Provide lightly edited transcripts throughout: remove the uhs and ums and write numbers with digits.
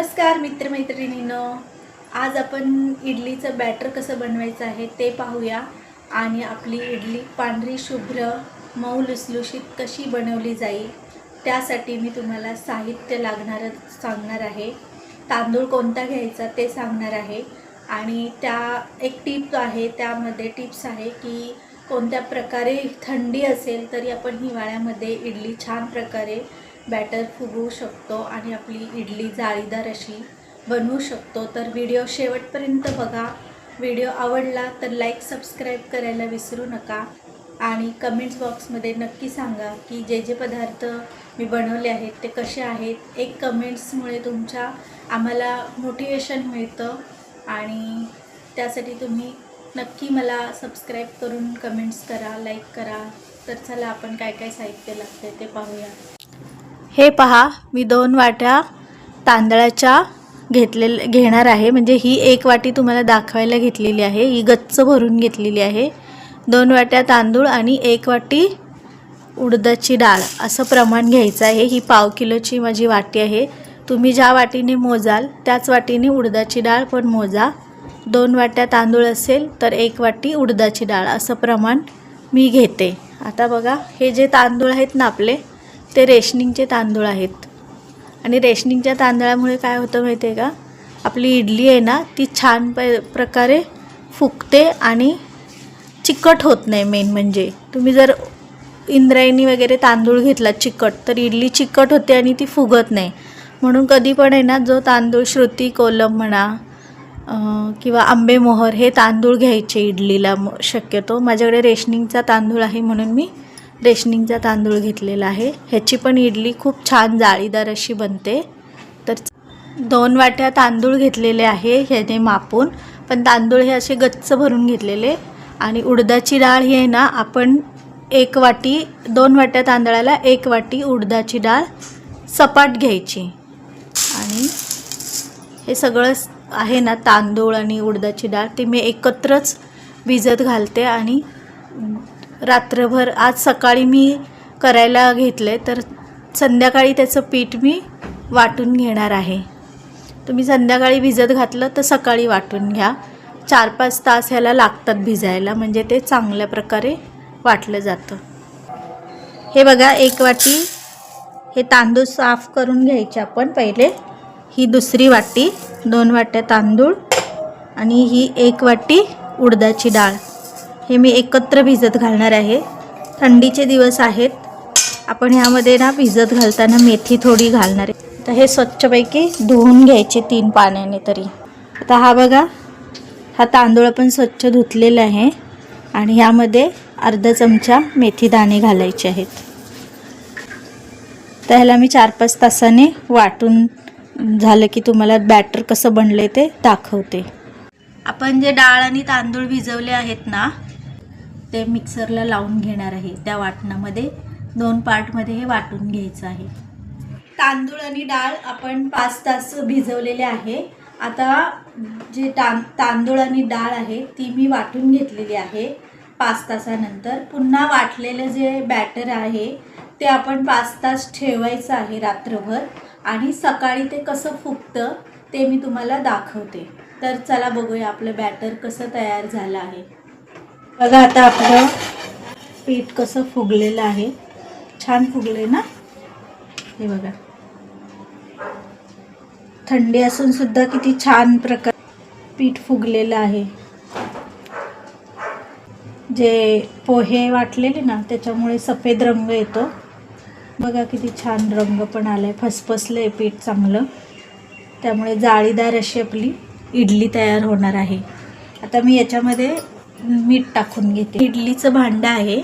नमस्कार मित्रमैत्रिणींनो, आज आपण इडलीचं बॅटर कसं बनवायचं आहे ते पाहूया आणि आपली इडली पांढरी शुभ्र मऊ लुसलुशीत कशी बनवली जाईल त्यासाठी मी तुम्हाला साहित्य लागणारं सांगणार आहे। तांदूळ कोणता घ्यायचा ते सांगणार आहे आणि त्या एक टिप आहे, त्यामध्ये टिप्स आहे की कोणत्या प्रकारे थंडी असेल तरी आपण हिवाळ्यामध्ये इडली छान प्रकारे बॅटर फुगवू शकतो आणि आपली इडली जाळीदार अशी बनवू शकतो। तर व्हिडिओ शेवटपर्यंत बघा। व्हिडिओ आवडला तर लाईक सबस्क्राईब करायला विसरू नका आणि कमेंट्स बॉक्समध्ये नक्की सांगा की जे जे पदार्थ मी बनवले आहेत ते कसे आहेत। एक कमेंट्समुळे तुमच्या आम्हाला मोटिवेशन मिळतं आणि त्यासाठी तुम्ही नक्की मला सबस्क्राईब करून कमेंट्स करा, लाईक करा। तर चला आपण काय काय साहित्य लागते ते पाहूया। हे पहा, मी 2 वाट्या तांदळाच्या घेणार आहे। म्हणजे ही 1 वाटी तुम्हाला दाखवायला घेतलेली आहे, ही गच्च भरून घेतलेली आहे। 2 वाट्या तांदूळ आणि 1 वाटी उडदाची डाळ असं प्रमाण घ्यायचं आहे। ही पाव किलोची माझी वाटी आहे। तुम्ही ज्या वाटीने मोजाल त्याच वाटीने उडदाची डाळ पण मोजा। 2 वाट्या तांदूळ असेल तर 1 वाटी उडदाची डाळ असं प्रमाण मी घेते। आता बघा, हे जे तांदूळ आहेत ना आपले, ते रेशनिंगचे तांदूळ आहेत आणि रेशनिंगच्या तांदळामुळे काय होतं माहिती आहे का, आपली इडली आहे ना ती छान प्रकारे फुगते आणि चिकट होत नाही। मेन म्हणजे तुम्ही जर इंद्रायणी वगैरे तांदूळ घेतला चिकट तर इडली चिकट होते आणि ती फुगत नाही। म्हणून कधी पण आहे ना, जो तांदूळ श्रुती कोलम म्हणा किंवा आंबेमोहर हे तांदूळ घ्यायचे इडलीला शक्यतो। माझ्याकडे रेशनिंगचा तांदूळ आहे म्हणून मी रेशनिंगचा तांदूळ घेतलेला आहे। ह्याची पण इडली खूप छान जाळीदार अशी बनते। तर 2 वाट्या तांदूळ घेतलेले आहे ह्याने मापून, पण तांदूळ हे असे गच्च भरून घेतलेले। आणि उडदाची डाळ ही आहे ना, आपण 1 वाटी 2 वाट्या तांदळाला 1 वाटी उडदाची डाळ सपाट घ्यायची। आणि हे सगळं आहे ना, तांदूळ आणि उडदाची डाळ ते मी एकत्रच भिजत घालते आणि रात्रभर, आज सकाळी मी करायला घेतले तर संध्याकाळी त्याचं पीठ मी वाटून घेणार आहे। तुम्ही संध्याकाळी भिजत घातलं तर सकाळी वाटून घ्या। 4-5 तास ह्याला लागतात भिजायला, म्हणजे ते चांगल्या प्रकारे वाटलं जातं। हे बघा, 1 वाटी हे तांदूळ साफ करून घ्यायचे आपण पहिले। ही दुसरी वाटी 2 वाट्या तांदूळ आणि ही 1 वाटी उडदाची डाळ हे मी एकत्र भिजत घालणार आहे। थंडीचे दिवस आहेत, आपण ह्यामध्ये ना भिजत घालताना मेथी थोडी घालणार आहे। तर हे स्वच्छपैकी धुवून घ्यायचे 3 पाण्याने तरी। आता हा बघा, हा तांदूळ आपण स्वच्छ धुतलेला आहे आणि ह्यामध्ये अर्धा चमचा मेथी दाणे घालायचे आहेत। तर ह्याला मी 4-5 तासाने वाटून झालं की तुम्हाला बॅटर कसं बनले ते दाखवते। आपण जे डाळ आणि तांदूळ भिजवले आहेत ना, ते मिक्सरला लावून घेणार आहे। त्या वाटणामध्ये 2 पार्टमध्ये हे वाटून घ्यायचं आहे। तांदूळ आणि डाळ आपण 5 तास भिजवलेले आहे। आता जे तांदूळ आणि डाळ आहे ती मी वाटून घेतलेली आहे 5 तासानंतर। पुन्हा वाटलेलं जे बॅटर आहे ते आपण 5 तास ठेवायचं आहे रात्रभर आणि सकाळी ते कसं फुगतं ते मी तुम्हाला दाखवते। तर चला बघूया आपलं बॅटर कसं तयार झालं आहे। बघा, आता आपलं पीठ कसं फुगलेलं आहे, छान फुगले ना। हे बघा, थंडी असून सुद्धा किती छान प्रकारे पीठ फुगलेलं आहे। जे पोहे वाटलेले ना त्याच्यामुळे सफेद रंग येतो। बघा किती छान रंग पण आलाय, फसफसलंय पीठ चांगलं, त्यामुळे जाळीदार अशी आपली इडली तयार होणार आहे। आता मी याच्यामध्ये मीठ टाकून घेते। इडलीचं भांडं आहे,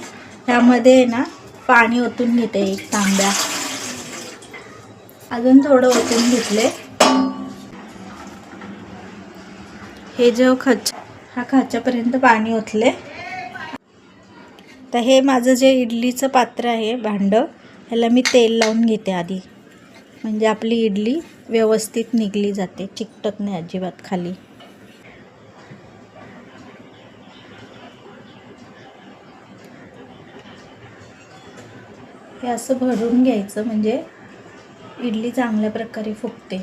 त्यामध्ये ना पाणी ओतून घेते 1 तांब्या, अजून थोडं ओतून घेतले। हे जो हा खाच्यापर्यंत पाणी ओतले। तर हे माझं जे इडलीचं पात्र आहे, भांडं, ह्याला मी तेल लावून घेते आधी, म्हणजे आपली इडली व्यवस्थित निघली जाते, चिकटत नाही अजिबात खाली। हे असं भरून घ्यायचं म्हणजे इडली चांगल्या प्रकारे फुगते।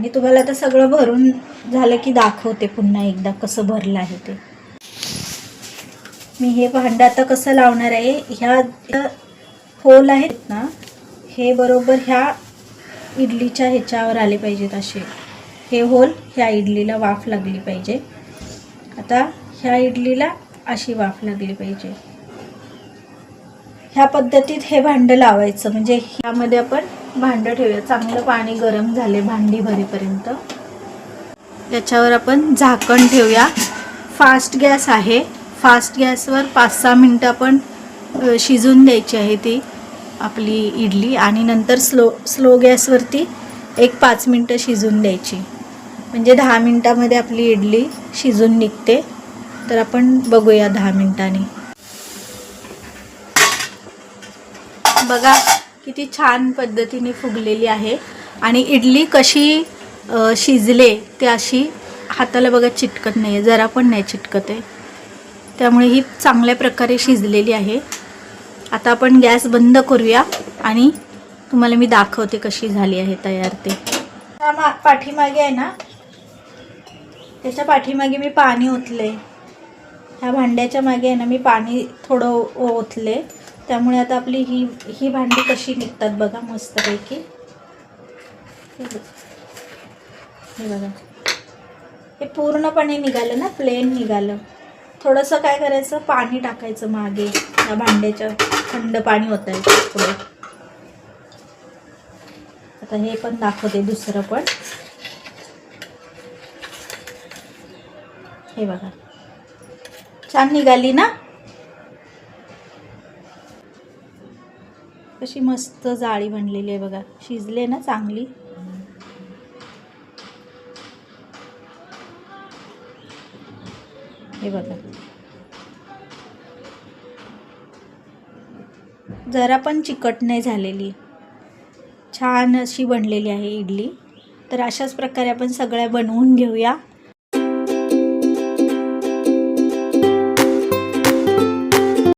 आणि तुम्हाला आता सगळं भरून झालं की दाखवते पुन्हा एकदा कसं भरलं आहे ते. मी हे भांडं आता कसं लावणार आहे, ह्या होल आहेत ना, हे बरोबर ह्या इडलीच्या ह्याच्यावर आले पाहिजेत. असे हे होल ह्या इडलीला वाफ लागली पाहिजे. आता ह्या इडलीला अशी वाफ लागली पाहिजे. ह्या पद्धतीत हे भांडं लावायचं. म्हणजे ह्यामध्ये आपण भांडं ठेवूया. चांगलं पाणी गरम झाले भांडी भरेपर्यंत. त्याच्यावर आपण झाकण ठेवूया. फास्ट गॅस आहे. फास्ट गॅसवर 5-6 मिनटं आपण शिजून द्यायची आहे ती आपली इडली. आणि नंतर स्लो गॅसवरती 1-5 मिनटं शिजून द्यायची. म्हणजे 10 मिनटामध्ये आपली इडली शिजून निघते. तर आपण बघूया 10 मिनटांनी. बघा किती छान पद्धतीने फुगलेली आहे. आणि इडली कशी शिजले ते अशी हाताला बघा चिटकत नाही आहे, जरा पण नाही चिटकत आहे. त्यामुळे ही चांगल्या प्रकारे शिजलेली आहे. आता आपण गॅस बंद करूया आणि तुम्हाला मी दाखवते कशी झाली आहे तयार ते. पाठीमागे आहे ना, त्याच्या पाठीमागे मी पाणी ओतले. ह्या भांड्याच्या मागे आहे ना मी पाणी थोडं ओतले. त्यामुळे आता आपली ही भांडी कशी निघतात बघा मस्तपैकी. हे बघा, हे पूर्णपणे निघालं ना, प्लेन निघालं. थोडंसं काय करायचं, पाणी टाकायचं मागे या भांड्याच्या, थंड पाणी ओतायचं थोडं. आता हे पण दाखवते दुसरं पण. हे बघा छान निघाली ना, कशी मस्त जाळी बनलेली आहे बघा. शिजले ना चांगली. हे बघा जरा पण चिकट नाही झालेली, छान अशी बनलेली आहे इडली. तर अशाच प्रकारे आपण सगळ्या बनवून घेऊया.